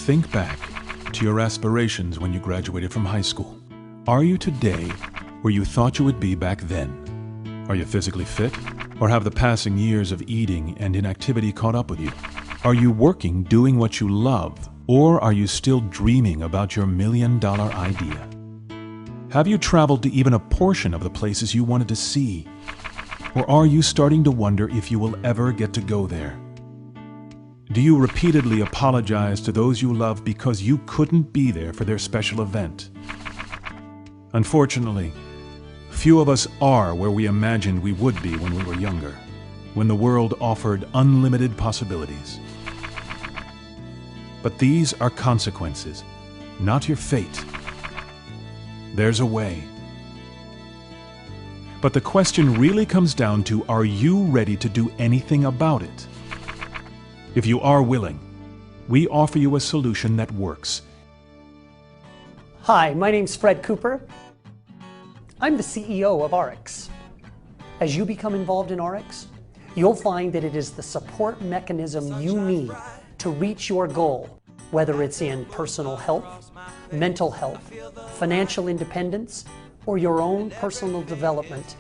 Think back to your aspirations when you graduated from high school. Are you today where you thought you would be back then? Are you physically fit, or have the passing years of eating and inactivity caught up with you? Are you working doing what you love, or are you still dreaming about your million-dollar idea? Have you traveled to even a portion of the places you wanted to see? Or are you starting to wonder if you will ever get to go there? Do you repeatedly apologize to those you love because you couldn't be there for their special event? Unfortunately, few of us are where we imagined we would be when we were younger, when the world offered unlimited possibilities. But these are consequences, not your fate. There's a way. But the question really comes down to, are you ready to do anything about it? If you are willing, we offer you a solution that works. Hi, my name's Fred Cooper. I'm the CEO of Ariix. As you become involved in Ariix, you'll find that it is the support mechanism you need to reach your goal, whether it's in personal health, mental health, financial independence, or your own personal development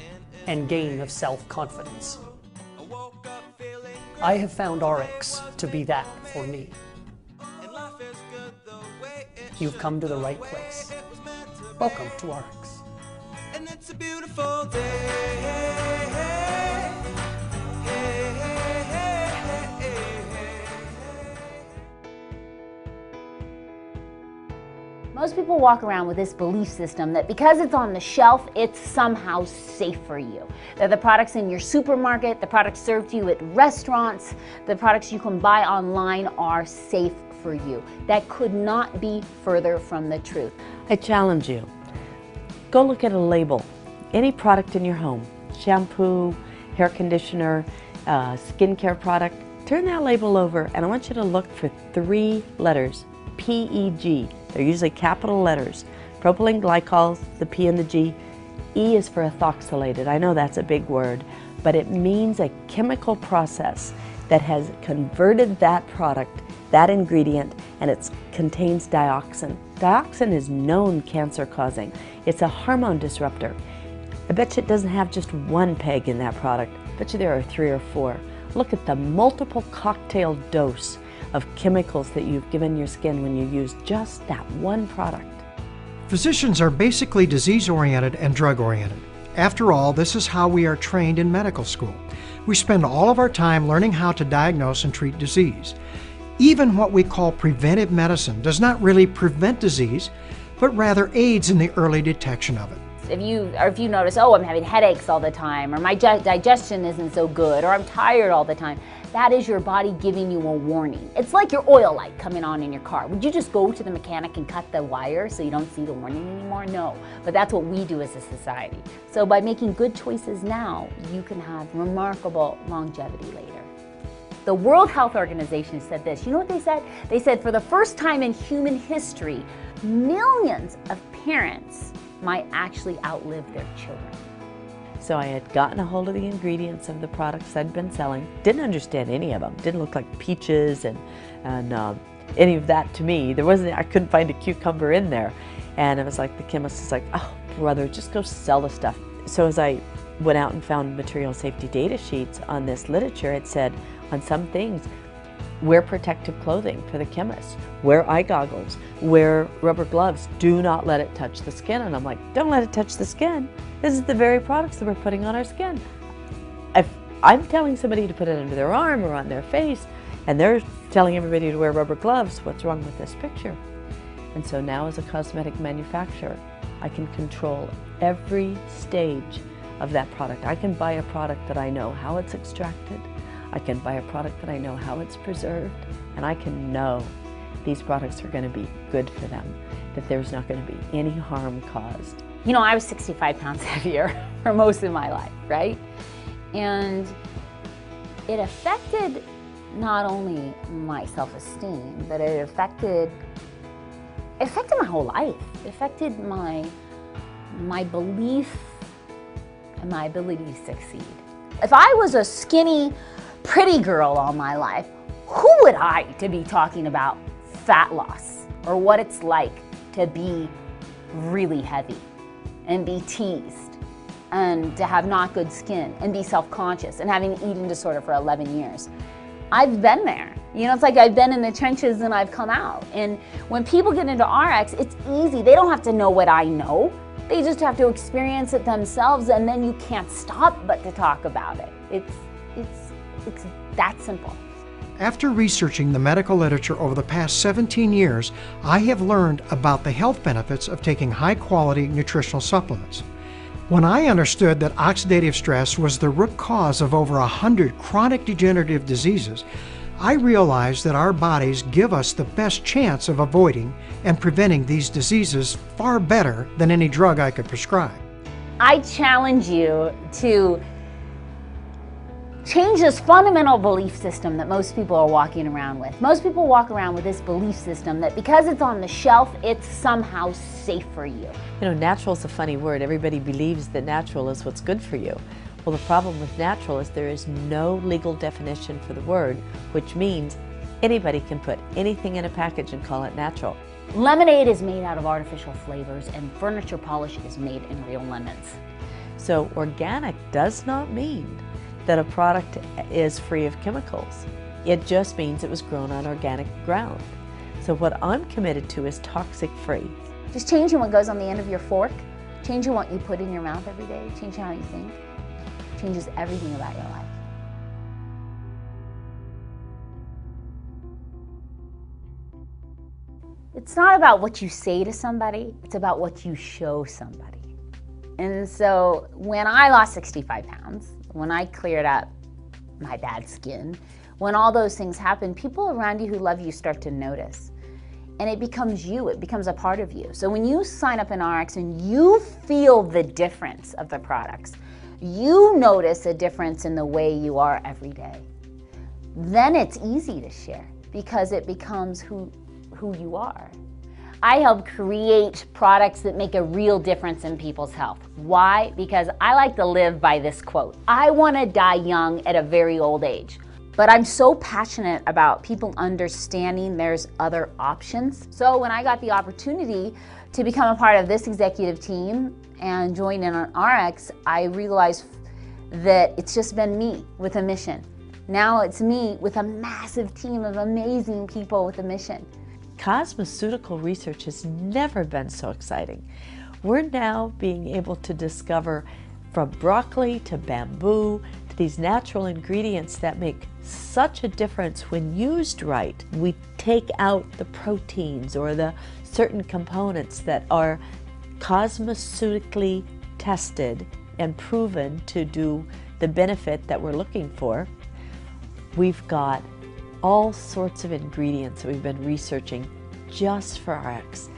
and gain of self-confidence. I have found Ariix to be that for me. You've come to the right place. Welcome to Ariix. And it's a beautiful day. Most people walk around with this belief system that because it's on the shelf, it's somehow safe for you. That the products in your supermarket, the products served to you at restaurants, the products you can buy online are safe for you. That could not be further from the truth. I challenge you. Go look at a label. Any product in your home, shampoo, hair conditioner, skincare product, turn that label over and I want you to look for 3 letters, PEG. They're usually capital letters. Propylene glycol, the P and the G. E is for ethoxylated. I know that's a big word, but it means a chemical process that has converted that product, that ingredient, and it contains dioxin. Dioxin is known cancer causing. It's a hormone disruptor. I bet you it doesn't have just 1 peg in that product. I bet you there are 3 or 4. Look at the multiple cocktail dose of chemicals that you've given your skin when you use just that 1 product. Physicians are basically disease-oriented and drug-oriented. After all, this is how we are trained in medical school. We spend all of our time learning how to diagnose and treat disease. Even what we call preventive medicine does not really prevent disease, but rather aids in the early detection of it. If you notice, oh, I'm having headaches all the time, or my digestion isn't so good, or I'm tired all the time, that is your body giving you a warning. It's like your oil light coming on in your car. Would you just go to the mechanic and cut the wire so you don't see the warning anymore? No, but that's what we do as a society. So by making good choices now, you can have remarkable longevity later. The World Health Organization said this. You know what they said? They said for the first time in human history, millions of parents might actually outlive their children. So I had gotten a hold of the ingredients of the products I'd been selling. Didn't understand any of them. Didn't look like peaches and any of that to me. I couldn't find a cucumber in there. And it was like the chemist was like, oh brother, just go sell the stuff. So as I went out and found material safety data sheets on this literature, it said on some things, wear protective clothing for the chemist, wear eye goggles, wear rubber gloves, do not let it touch the skin. And I'm like, don't let it touch the skin. This is the very products that we're putting on our skin. If I'm telling somebody to put it under their arm or on their face, and they're telling everybody to wear rubber gloves, what's wrong with this picture? And so now as a cosmetic manufacturer, I can control every stage of that product. I can buy a product that I know how it's extracted. I can buy a product that I know how it's preserved, and I can know these products are going to be good for them, that there's not going to be any harm caused. You know, I was 65 pounds heavier for most of my life, right? And it affected not only my self-esteem, but it affected my whole life. It affected my belief and my ability to succeed. If I was a skinny, pretty girl all my life, who would I to be talking about fat loss or what it's like to be really heavy and be teased and to have not good skin and be self-conscious and having an eating disorder for 11 years. I've been there. You know, it's like I've been in the trenches and I've come out. And when people get into RX, it's easy. They don't have to know what I know. They just have to experience it themselves, and then you can't stop but to talk about it. It's that simple. After researching the medical literature over the past 17 years, I have learned about the health benefits of taking high-quality nutritional supplements. When I understood that oxidative stress was the root cause of over 100 chronic degenerative diseases, I realized that our bodies give us the best chance of avoiding and preventing these diseases far better than any drug I could prescribe. I challenge you to change this fundamental belief system that most people are walking around with. Most people walk around with this belief system that because it's on the shelf, it's somehow safe for you. You know, natural is a funny word. Everybody believes that natural is what's good for you. Well, the problem with natural is there is no legal definition for the word, which means anybody can put anything in a package and call it natural. Lemonade is made out of artificial flavors, and furniture polish is made in real lemons. So organic does not mean that a product is free of chemicals. It just means it was grown on organic ground. So what I'm committed to is toxic free. Just changing what goes on the end of your fork, changing what you put in your mouth every day, changing how you think, changes everything about your life. It's not about what you say to somebody, it's about what you show somebody. And so when I lost 65 pounds, when I cleared up my bad skin, when all those things happen, people around you who love you start to notice. And it becomes you, it becomes a part of you. So when you sign up in RX and you feel the difference of the products, you notice a difference in the way you are every day, then it's easy to share because it becomes who you are. I help create products that make a real difference in people's health. Why? Because I like to live by this quote. I want to die young at a very old age. But I'm so passionate about people understanding there's other options. So when I got the opportunity to become a part of this executive team and join in on RX, I realized that it's just been me with a mission. Now it's me with a massive team of amazing people with a mission. Cosmeceutical research has never been so exciting. We're now being able to discover from broccoli to bamboo to these natural ingredients that make such a difference when used right. We take out the proteins or the certain components that are cosmeceutically tested and proven to do the benefit that we're looking for. We've got all sorts of ingredients that we've been researching just for RX,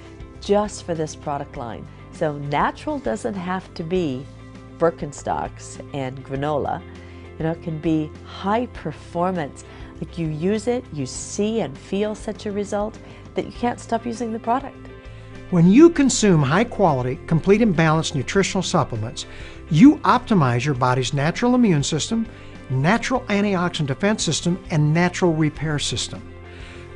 just for this product line. So natural doesn't have to be Birkenstocks and granola. You know, it can be high performance. Like you use it, you see and feel such a result that you can't stop using the product. When you consume high quality, complete and balanced nutritional supplements, you optimize your body's natural immune system, natural antioxidant defense system, and natural repair system.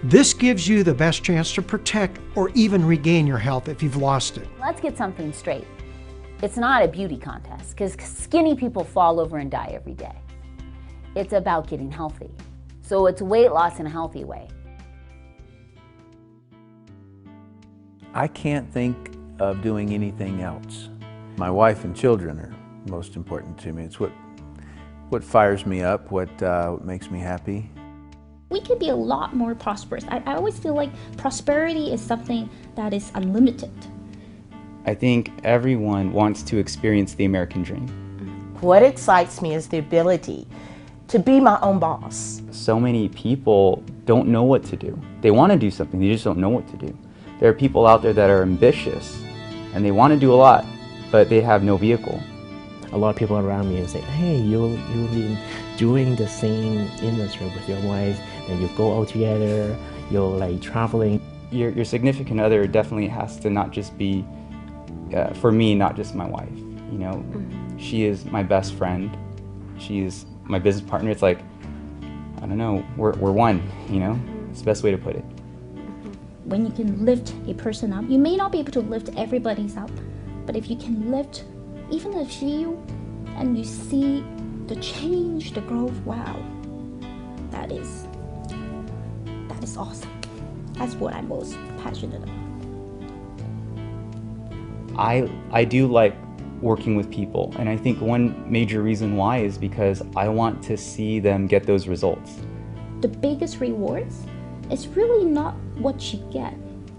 This gives you the best chance to protect or even regain your health if you've lost it. Let's get something straight. It's not a beauty contest because skinny people fall over and die every day. It's about getting healthy. So it's weight loss in a healthy way. I can't think of doing anything else. My wife and children are most important to me. It's what fires me up, what makes me happy. We could be a lot more prosperous. I always feel like prosperity is something that is unlimited. I think everyone wants to experience the American dream. What excites me is the ability to be my own boss. So many people don't know what to do. They want to do something, they just don't know what to do. There are people out there that are ambitious and they want to do a lot, but they have no vehicle. A lot of people around me say, hey, you've been doing the same industry with your wife, and you go out together, you're like traveling. Your significant other definitely has to not just be, for me, not just my wife. You know, she is my best friend. She is my business partner. It's like, I don't know, we're one, you know? It's the best way to put it. When you can lift a person up, you may not be able to lift everybody's up, but if you can lift even a few and you see the change, the growth, wow, that is awesome. That's what I'm most passionate about. I do like working with people, and I think one major reason why is because I want to see them get those results. The biggest rewards is really not what you get,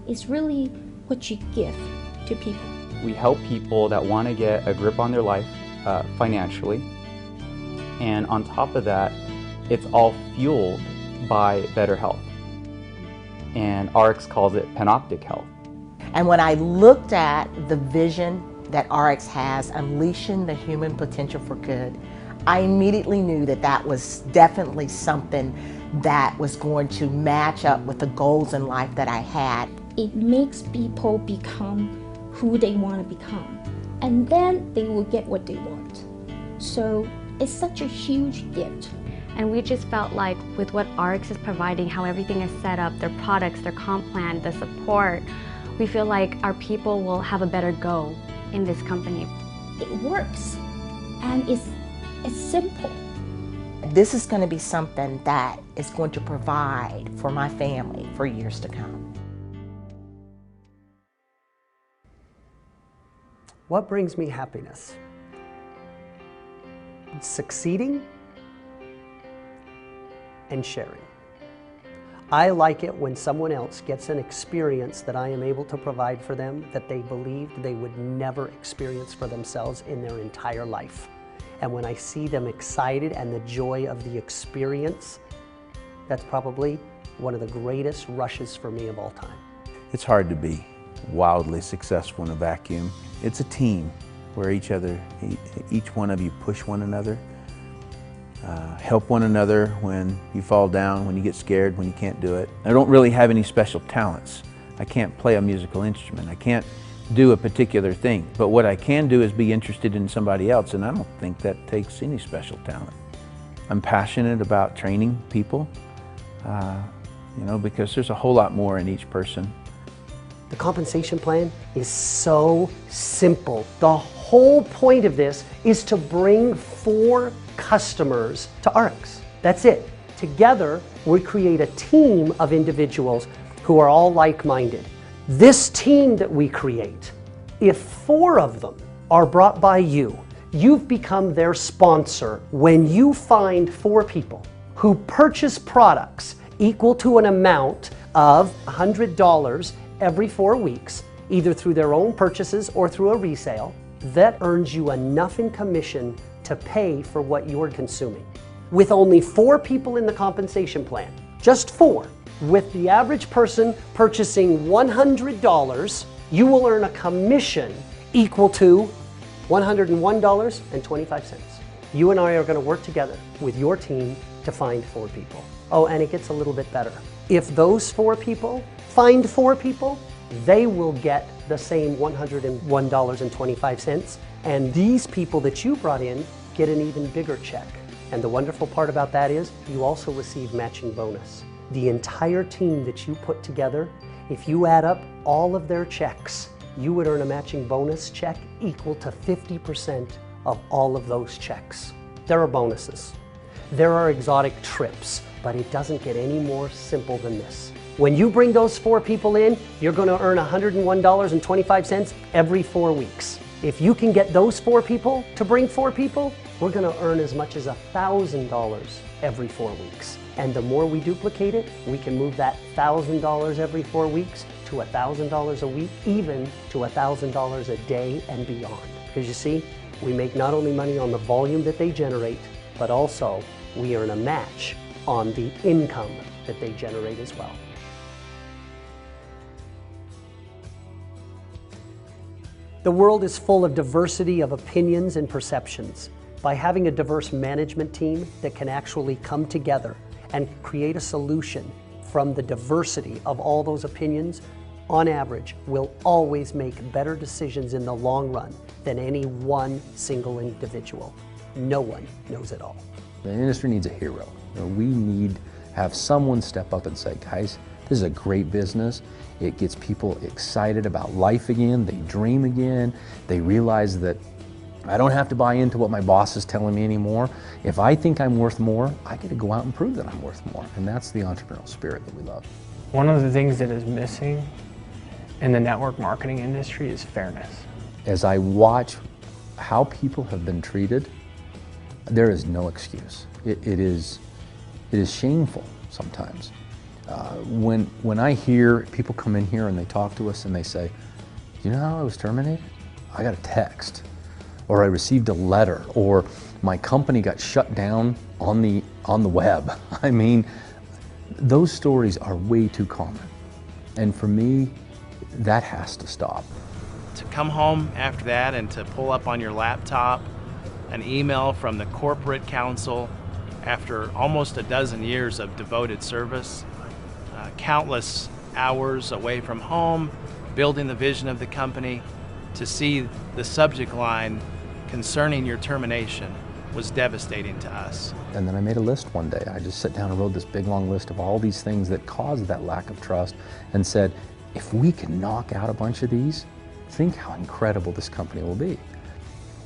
it's really what you give to people. We help people that want to get a grip on their life financially, and on top of that, it's all fueled by better health. And Ariix calls it panoptic health. And when I looked at the vision that Ariix has, unleashing the human potential for good, I immediately knew that that was definitely something that was going to match up with the goals in life that I had. It makes people become who they want to become, and then they will get what they want. So it's such a huge gift. And we just felt like with what Ariix is providing, how everything is set up, their products, their comp plan, the support, we feel like our people will have a better go in this company. It works, and it's simple. This is going to be something that is going to provide for my family for years to come. What brings me happiness? Succeeding and sharing. I like it when someone else gets an experience that I am able to provide for them that they believed they would never experience for themselves in their entire life. And when I see them excited and the joy of the experience, that's probably one of the greatest rushes for me of all time. It's hard to be wildly successful in a vacuum. It's a team where each one of you push one another, help one another when you fall down, when you get scared, when you can't do it. I don't really have any special talents. I can't play a musical instrument. I can't do a particular thing. But what I can do is be interested in somebody else, and I don't think that takes any special talent. I'm passionate about training people, because there's a whole lot more in each person. The compensation plan is so simple. The whole point of this is to bring 4 customers to Ariix. That's it. Together, we create a team of individuals who are all like-minded. This team that we create, if 4 of them are brought by you, you've become their sponsor. When you find 4 people who purchase products equal to an amount of $100 every 4 weeks, either through their own purchases or through a resale, that earns you enough in commission to pay for what you're consuming. With only 4 people in the compensation plan, just 4, with the average person purchasing $100, you will earn a commission equal to $101.25. You and I are going to work together with your team to find 4 people. Oh, and it gets a little bit better. If those 4 people find 4 people, they will get the same $101.25, and these people that you brought in get an even bigger check. And the wonderful part about that is you also receive matching bonus. The entire team that you put together, if you add up all of their checks, you would earn a matching bonus check equal to 50% of all of those checks. There are bonuses. There are exotic trips, but it doesn't get any more simple than this. When you bring those 4 people in, you're going to earn $101.25 every 4 weeks. If you can get those 4 people to bring 4 people, we're going to earn as much as $1,000 every 4 weeks. And the more we duplicate it, we can move that $1,000 every 4 weeks to $1,000 a week, even to $1,000 a day and beyond. Because you see, we make not only money on the volume that they generate, but also we earn a match on the income that they generate as well. The world is full of diversity of opinions and perceptions. By having a diverse management team that can actually come together and create a solution from the diversity of all those opinions, on average, we'll always make better decisions in the long run than any one single individual. No one knows it all. The industry needs a hero. We need to have someone step up and say, guys, This is a great business. It gets people excited about life again. They dream again. They realize that I don't have to buy into what my boss is telling me anymore. If I think I'm worth more, I get to go out and prove that I'm worth more. And that's the entrepreneurial spirit that we love. One of the things that is missing in the network marketing industry is fairness. As I watch how people have been treated, there is no excuse. It is shameful sometimes. When I hear people come in here and they talk to us and they say, you know how I was terminated? I got a text, or I received a letter, or my company got shut down on the web. I mean, those stories are way too common. And for me, that has to stop. To come home after that and to pull up on your laptop an email from the corporate counsel after almost a dozen years of devoted service, countless hours away from home, building the vision of the company, to see the subject line concerning your termination was devastating to us. And then I made a list one day. I just sat down and wrote this big long list of all these things that caused that lack of trust and said, if we can knock out a bunch of these, think how incredible this company will be.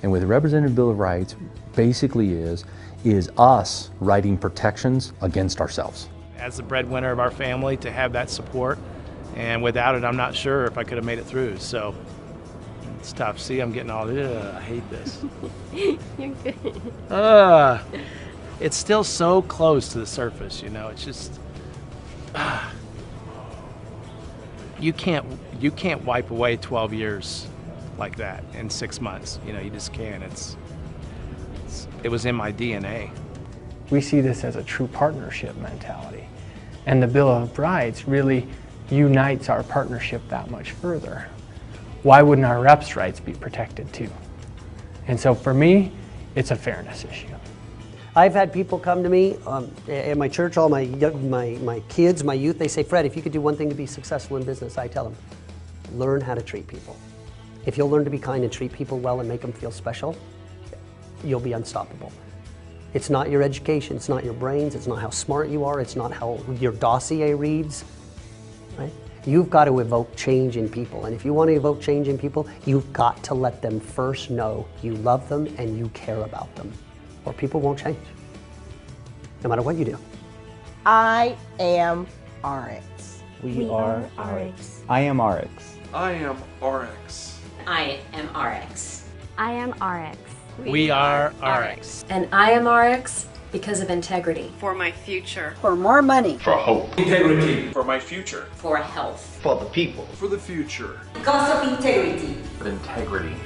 And with the Representative Bill of Rights basically is us writing protections against ourselves. As the breadwinner of our family, to have that support, and without it, I'm not sure if I could have made it through. So it's tough. See, I'm getting all, I hate this. You're good. It's still so close to the surface, you know. It's just, you can't wipe away 12 years like that in 6 months. You know, you just can't. It was in my DNA. We see this as a true partnership mentality. And the Bill of Rights really unites our partnership that much further. Why wouldn't our reps' rights be protected too? And so for me, it's a fairness issue. I've had people come to me at my church, all my kids, my youth, they say, Fred, if you could do one thing to be successful in business, I tell them, learn how to treat people. If you'll learn to be kind and treat people well and make them feel special, you'll be unstoppable. It's not your education, it's not your brains, it's not how smart you are, it's not how your dossier reads, right? You've got to evoke change in people. And if you want to evoke change in people, you've got to let them first know you love them and you care about them, or people won't change, no matter what you do. I am Ariix. We are Ariix. I am Ariix. I am Ariix. I am Ariix. I am Ariix. We are Ariix. And I am Ariix because of integrity. For my future. For more money. For hope. Integrity. For my future. For health. For the people. For the future. Because of integrity. For integrity.